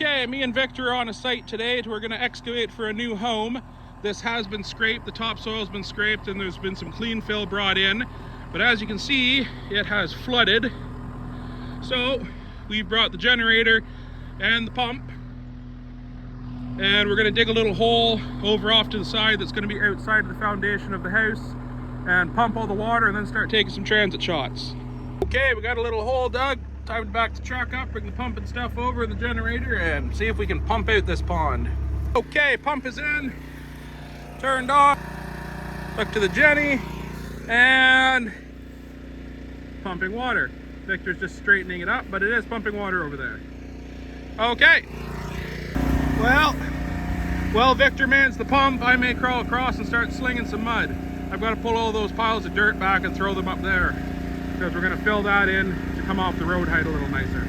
Okay, me and Victor are on a site today. We're going to excavate for a new home. This has been scraped, the topsoil's been scraped, and there's been some clean fill brought in. But as you can see, it has flooded. So we brought the generator and the pump, and we're going to dig a little hole over off to the side that's going to be outside of the foundation of the house and pump all the water and then start taking some transit shots. Okay, we got a little hole dug. Time to back the truck up, bring the pump and stuff over the generator and see if we can pump out this pond. Okay, pump is in, turned on, hooked to the Jenny, and pumping water. Victor's just straightening it up, but it is pumping water over there. Okay, well, Victor mans the pump. I may crawl across and start slinging some mud. I've got to pull all those piles of dirt back and throw them up there, because we're going to fill that in to come off the road height a little nicer.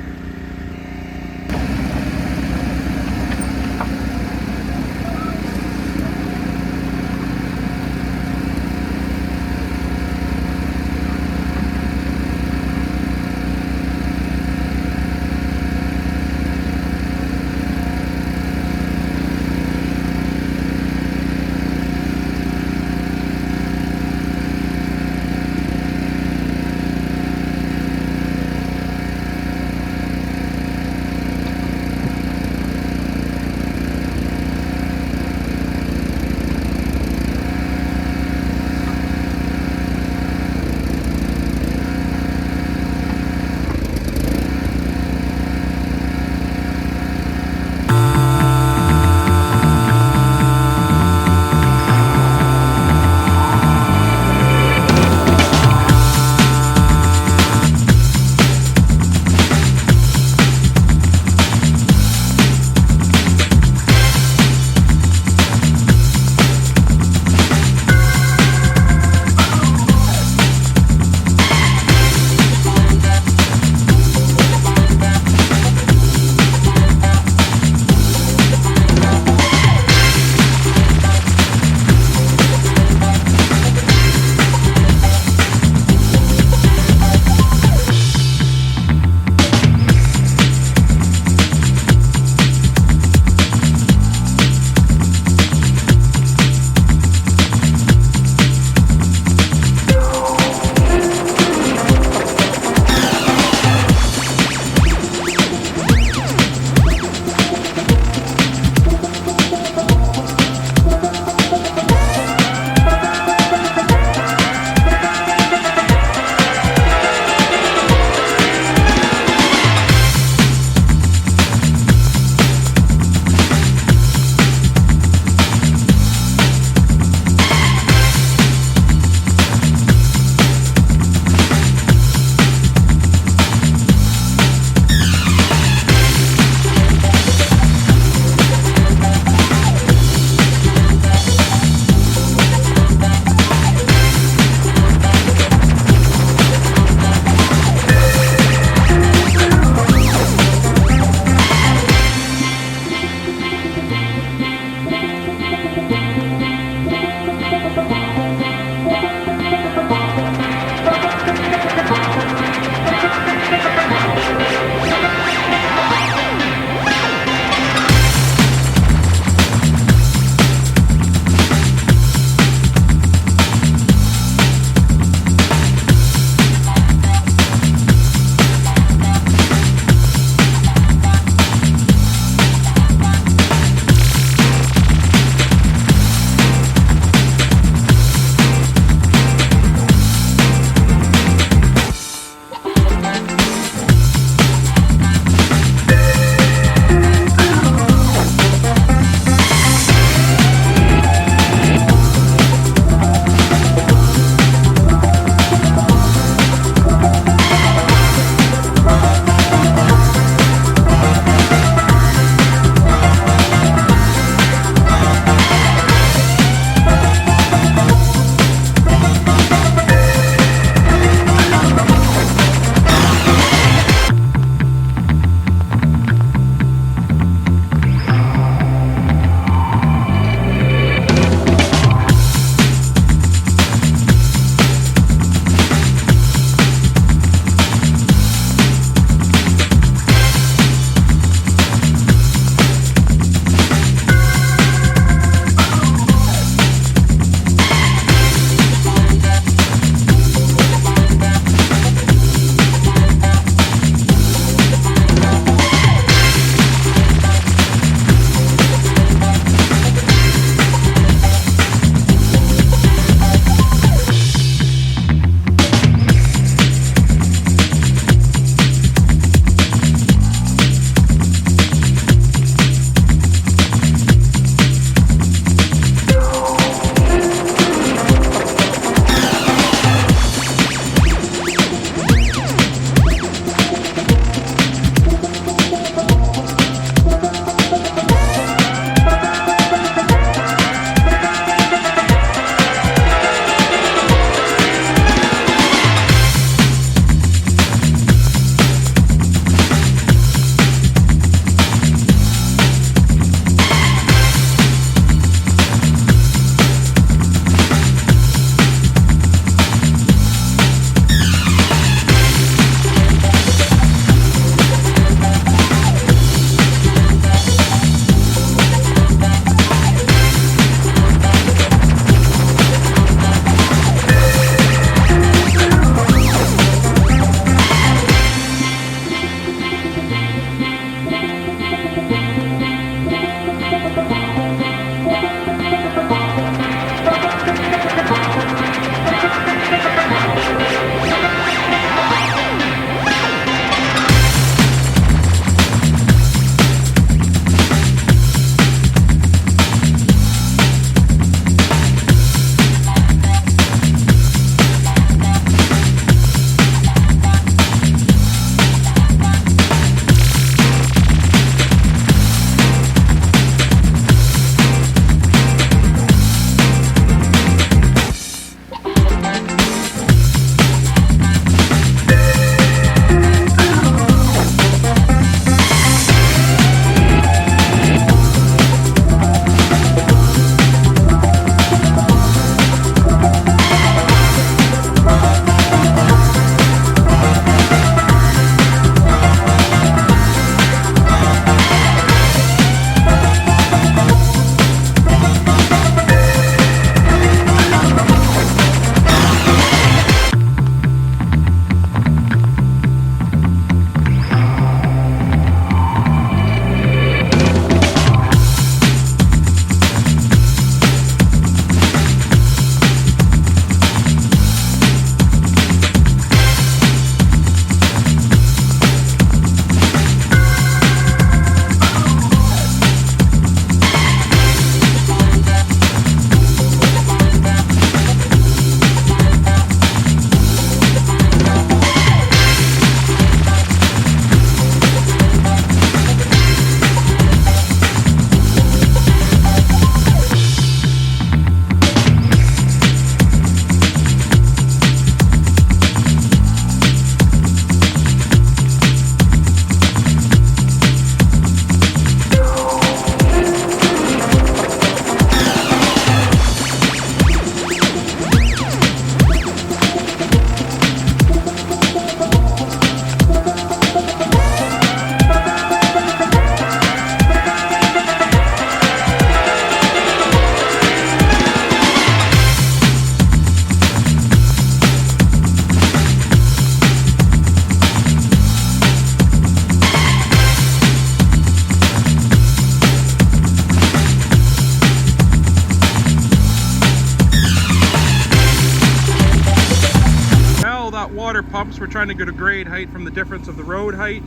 we're trying to get a grade height from the difference of the road height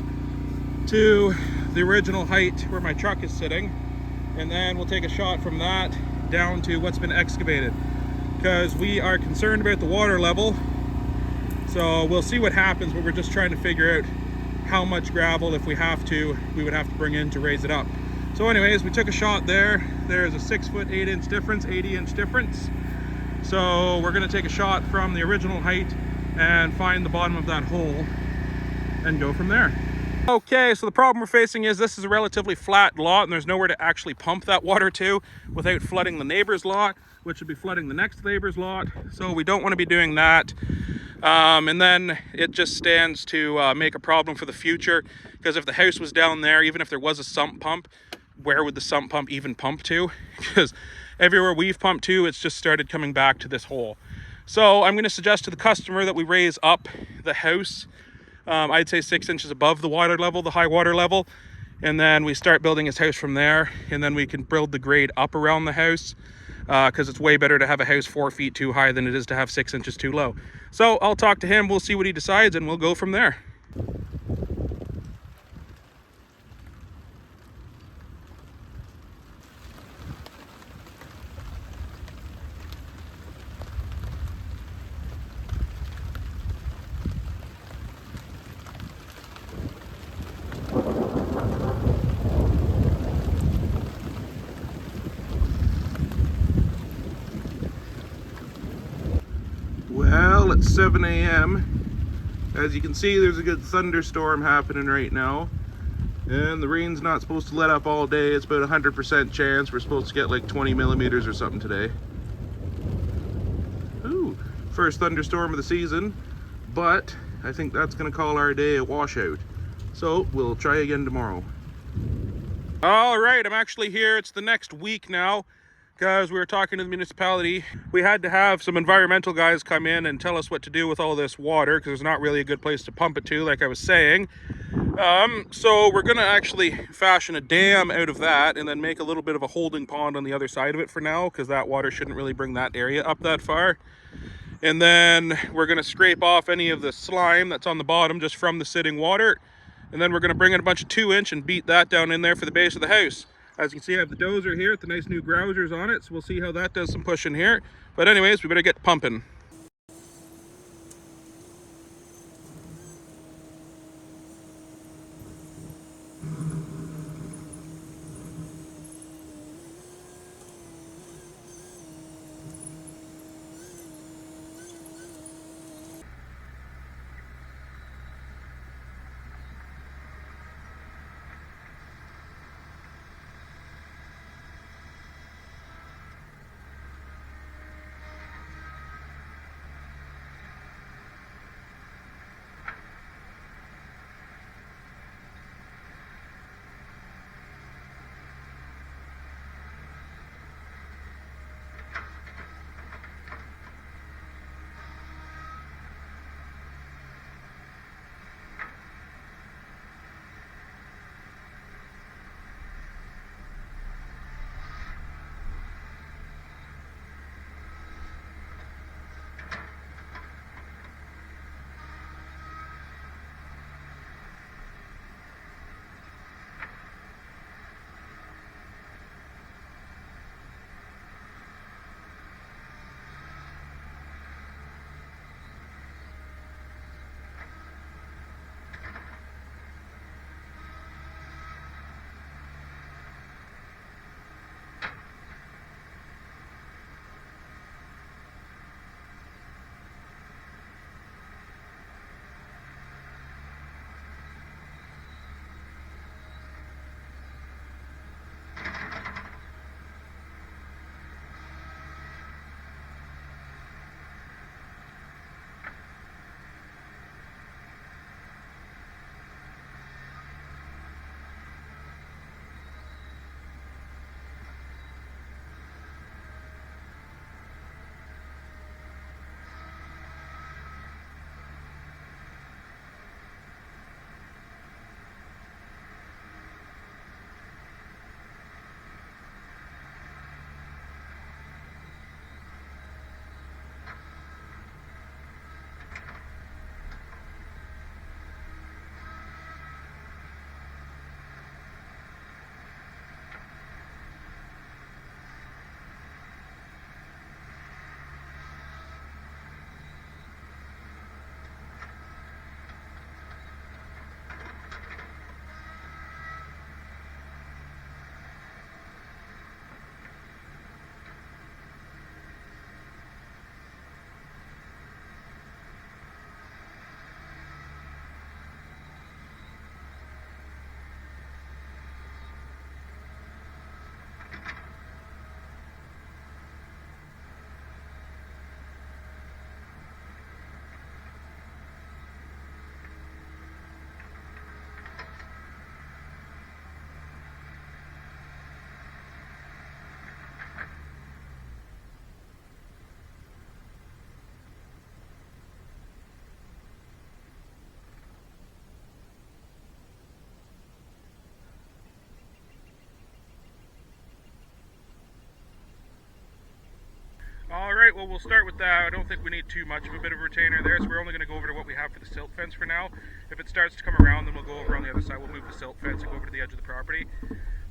to the original height where my truck is sitting, and then we'll take a shot from that down to what's been excavated, because we are concerned about the water level. So we'll see what happens, but we're just trying to figure out how much gravel, if we have to, we would have to bring in to raise it up. So anyways, we took a shot there. There's a 6 foot 8 inch difference, 80-inch difference. So we're gonna take a shot from the original height and find the bottom of that hole and go from there. Okay, so the problem we're facing is this is a relatively flat lot and there's nowhere to actually pump that water to without flooding the neighbor's lot, which would be flooding the next neighbor's lot. So we don't want to be doing that. And then it just stands to make a problem for the future, because if the house was down there, even if there was a sump pump, where would the sump pump even pump to? Because everywhere we've pumped to, it's just started coming back to this hole. So I'm going to suggest to the customer that we raise up the house, I'd say 6 inches above the water level, the high water level, and then we start building his house from there, and then we can build the grade up around the house, because it's way better to have a house 4 feet too high than it is to have 6 inches too low. So I'll talk to him, we'll see what he decides, and we'll go from there. Well, it's 7 a.m. As you can see, there's a good thunderstorm happening right now. And the rain's not supposed to let up all day. It's about 100% chance. We're supposed to get like 20 millimeters or something today. Ooh, first thunderstorm of the season. But I think that's going to call our day a washout. So we'll try again tomorrow. All right, I'm actually here. It's the next week now, because we were talking to the municipality. We had to have some environmental guys come in and tell us what to do with all this water, because there's not really a good place to pump it to, like I was saying. So we're gonna actually fashion a dam out of that and then make a little bit of a holding pond on the other side of it for now, because that water shouldn't really bring that area up that far. And then we're gonna scrape off any of the slime that's on the bottom just from the sitting water. And then we're gonna bring in a bunch of 2-inch and beat that down in there for the base of the house. As you can see, I have the dozer here with the nice new grousers on it, so we'll see how that does some pushing here. But anyways, we better get pumping. Alright, well we'll start with that. I don't think we need too much of a bit of a retainer there, so we're only going to go over to what we have for the silt fence for now. If it starts to come around, then we'll go over on the other side. We'll move the silt fence and go over to the edge of the property.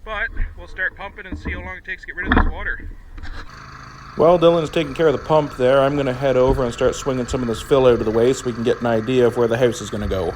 But we'll start pumping and see how long it takes to get rid of this water. While Dylan's taking care of the pump there, I'm going to head over and start swinging some of this fill out of the way so we can get an idea of where the house is going to go.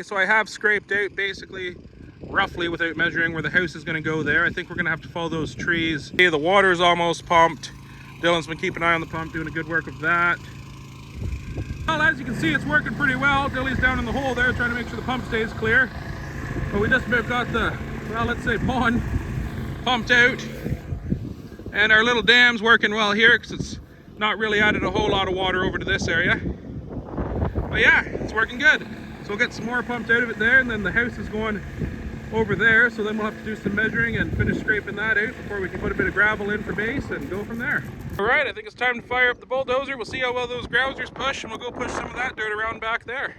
So I have scraped out basically roughly without measuring where the house is going to go there. I think we're going to have to follow those trees. Okay, the water is almost pumped. Dylan's been keeping an eye on the pump, doing a good work of that. Well, as you can see, it's working pretty well. Dilly's down in the hole there trying to make sure the pump stays clear. But we just about got the, well, let's say pond pumped out. And our little dam's working well here because it's not really added a whole lot of water over to this area. But yeah, it's working good. So we'll get some more pumped out of it there, and then the house is going over there, so then we'll have to do some measuring and finish scraping that out before we can put a bit of gravel in for base and go from there. Alright, I think it's time to fire up the bulldozer. We'll see how well those grousers push, and we'll go push some of that dirt around back there.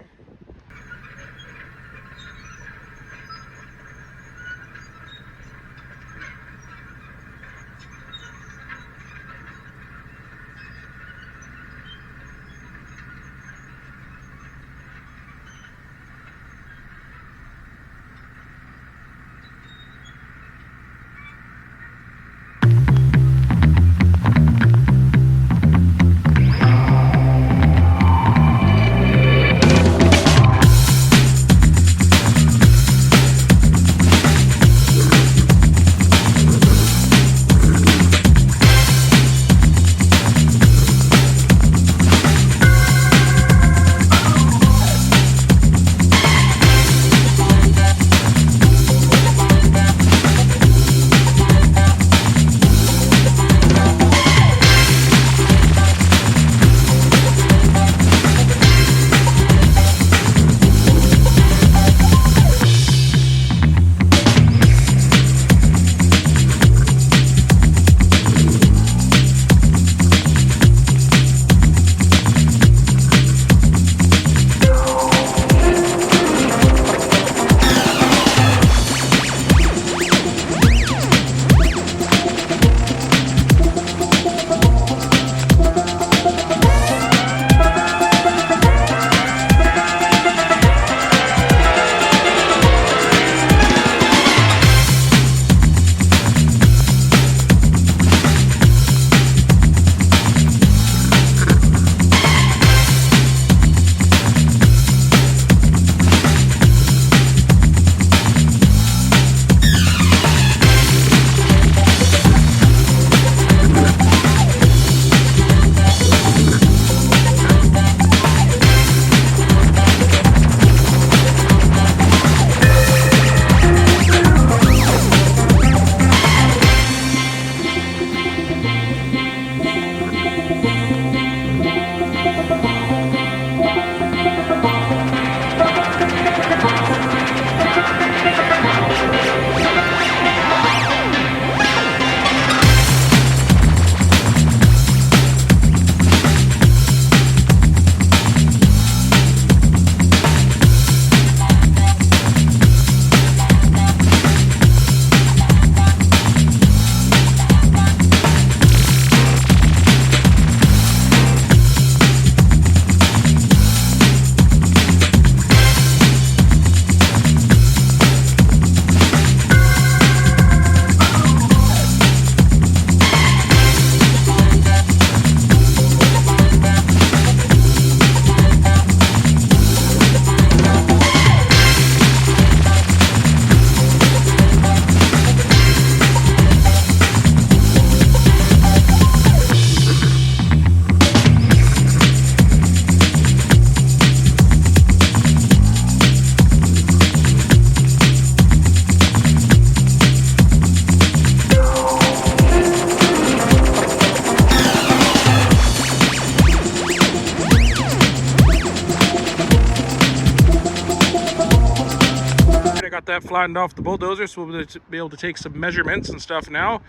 that flattened off the bulldozer, so we'll be able to take some measurements and stuff now.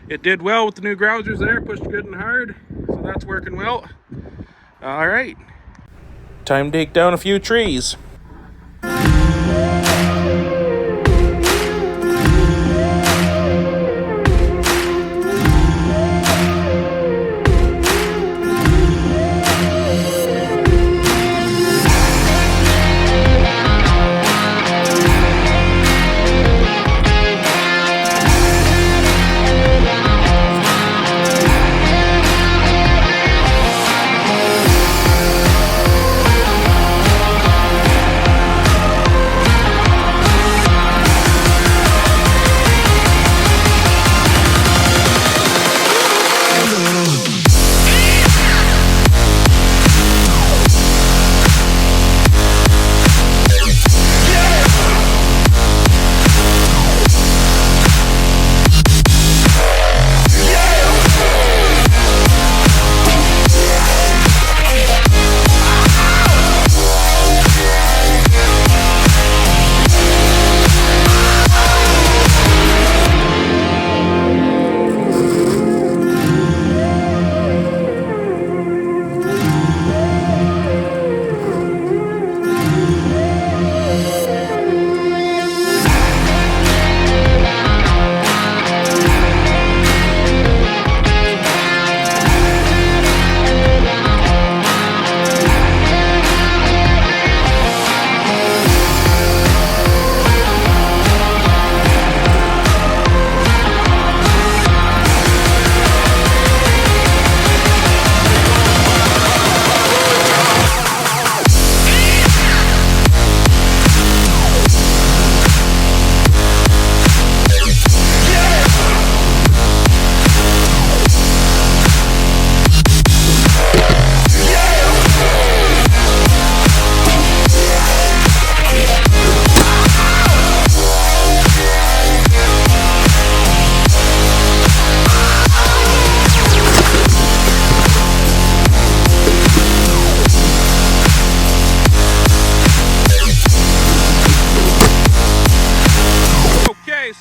It did well with the new grousers there, pushed good and hard, so that's working well. All right, time to take down a few trees.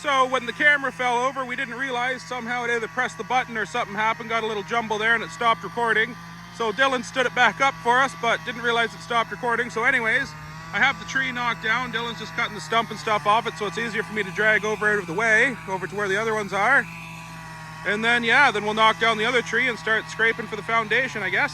So when the camera fell over, we didn't realize somehow it either pressed the button or something happened, got a little jumble there, and it stopped recording. So Dylan stood it back up for us, but didn't realize it stopped recording. So anyways, I have the tree knocked down. Dylan's just cutting the stump and stuff off it, so it's easier for me to drag over out of the way, over to where the other ones are. And then, yeah, then we'll knock down the other tree and start scraping for the foundation, I guess.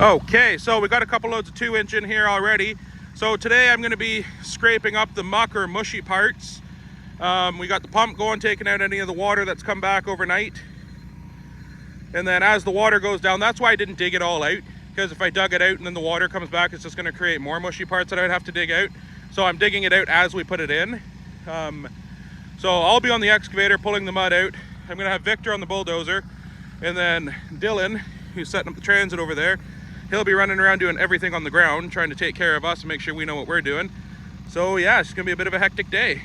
Okay, so we got a couple loads of 2-inch in here already. So today I'm going to be scraping up the muck or mushy parts. We got the pump going, taking out any of the water that's come back overnight. And then as the water goes down, that's why I didn't dig it all out, because if I dug it out and then the water comes back, it's just going to create more mushy parts that I would have to dig out. So I'm digging it out as we put it in. So I'll be on the excavator pulling the mud out. I'm going to have Victor on the bulldozer, and then Dylan, who's setting up the transit over there, he'll be running around doing everything on the ground, trying to take care of us and make sure we know what we're doing. So yeah, it's going to be a bit of a hectic day.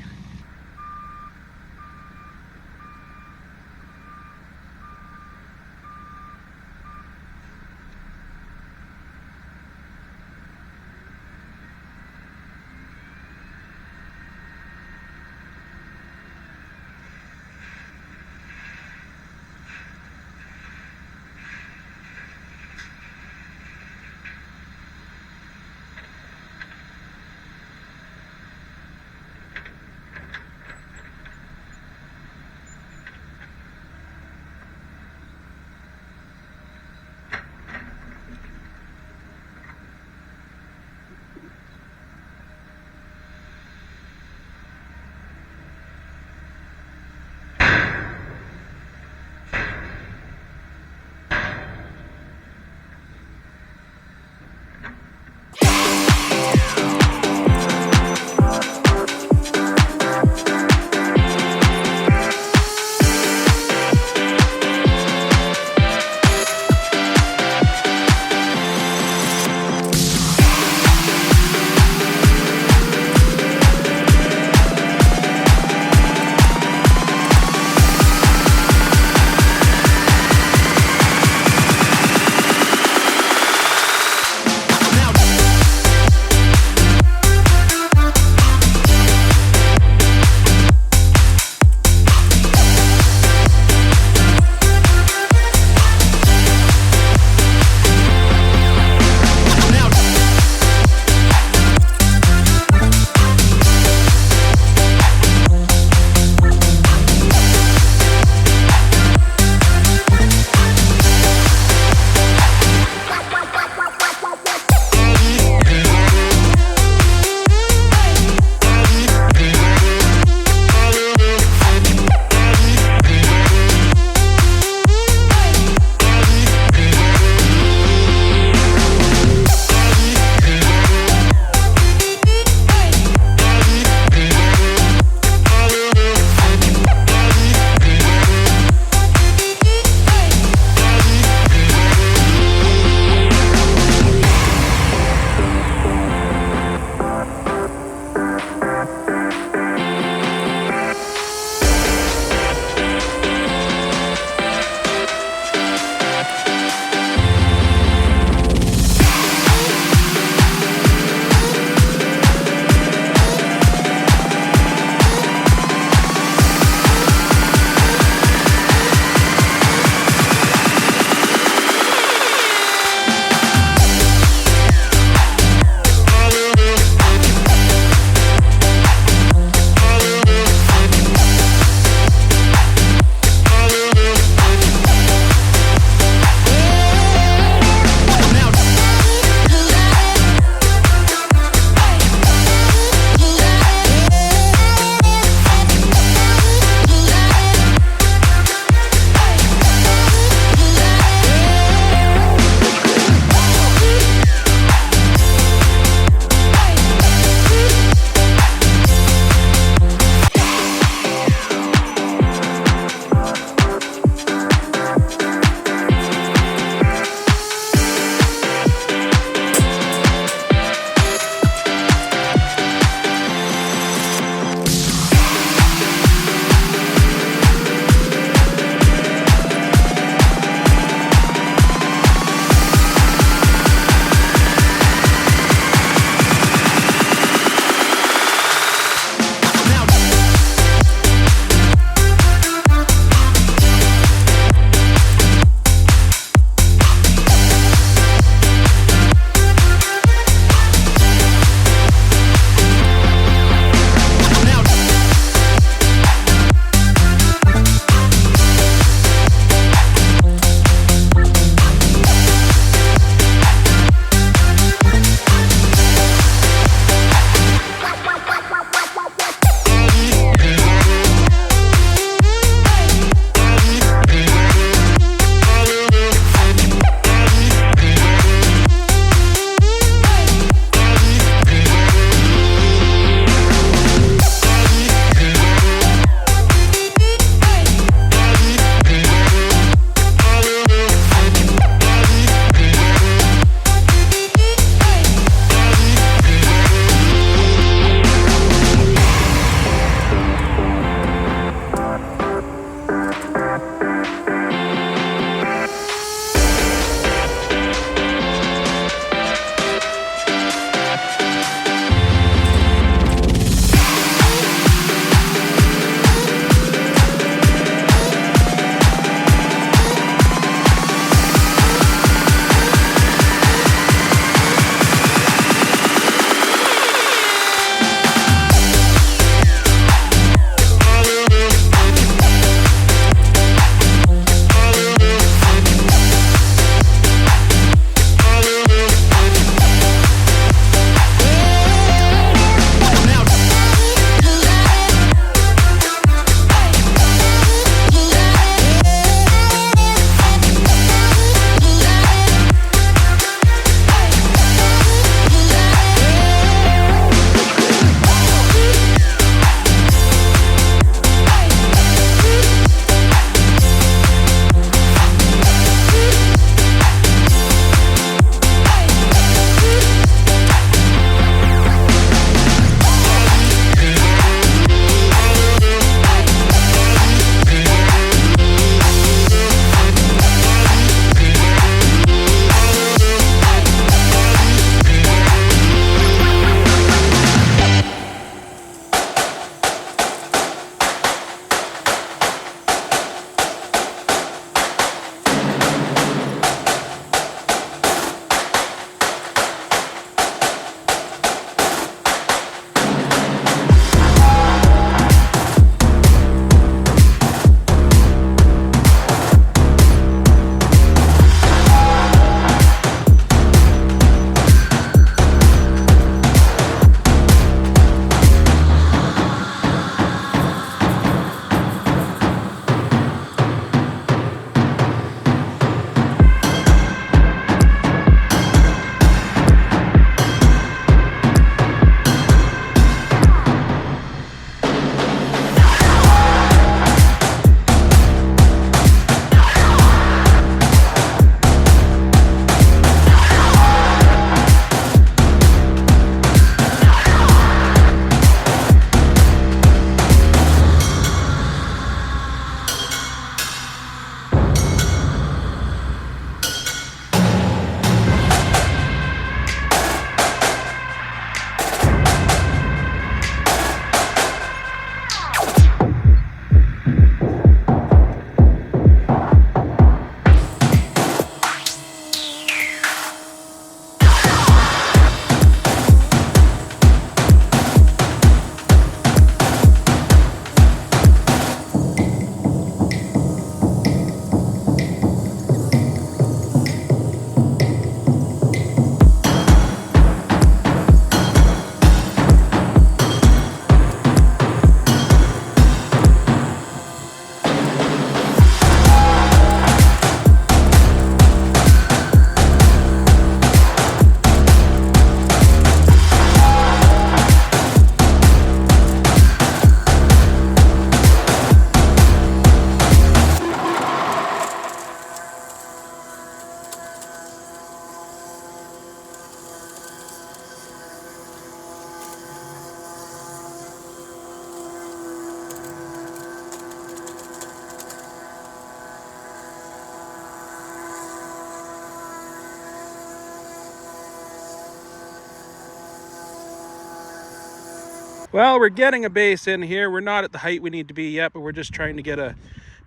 Well, we're getting a base in here. We're not at the height we need to be yet, but we're just trying to get a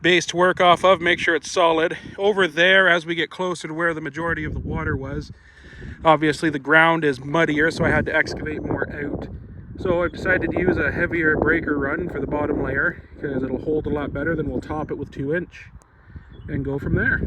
base to work off of, make sure it's solid. Over there, as we get closer to where the majority of the water was, obviously the ground is muddier, so I had to excavate more out. So I've decided to use a heavier breaker run for the bottom layer because it'll hold a lot better. Then we'll top it with 2-inch and go from there.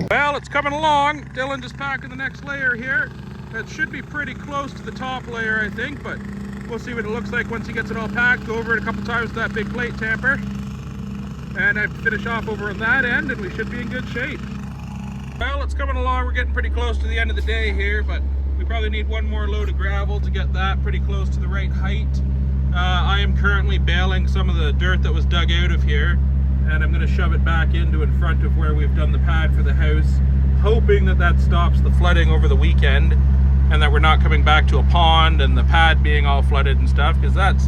Well, it's coming along. Dylan just packing the next layer here. That should be pretty close to the top layer, I think, but we'll see what it looks like once he gets it all packed. Go over it a couple times with that big plate tamper. And I have to finish off over on that end, and we should be in good shape. Well, it's coming along. We're getting pretty close to the end of the day here, but we probably need one more load of gravel to get that pretty close to the right height. I am currently baling some of the dirt that was dug out of here, and I'm going to shove it back into in front of where we've done the pad for the house, hoping that that stops the flooding over the weekend and that we're not coming back to a pond and the pad being all flooded and stuff, because that's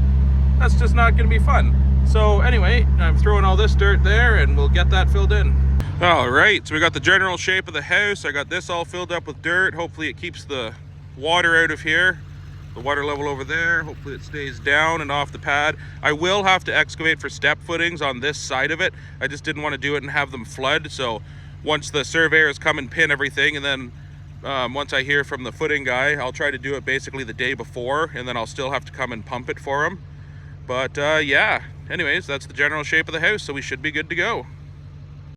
just not going to be fun. So anyway, I'm throwing all this dirt there and we'll get that filled in. All right, so we got the general shape of the house. I got this all filled up with dirt. Hopefully it keeps the water out of here. The water level over there, hopefully it stays down and off the pad. I will have to excavate for step footings on this side of it. I just didn't want to do it and have them flood. So once the surveyors come and pin everything, and then once I hear from the footing guy, I'll try to do it basically the day before, and then I'll still have to come and pump it for him. But yeah, anyways, that's the general shape of the house, so we should be good to go.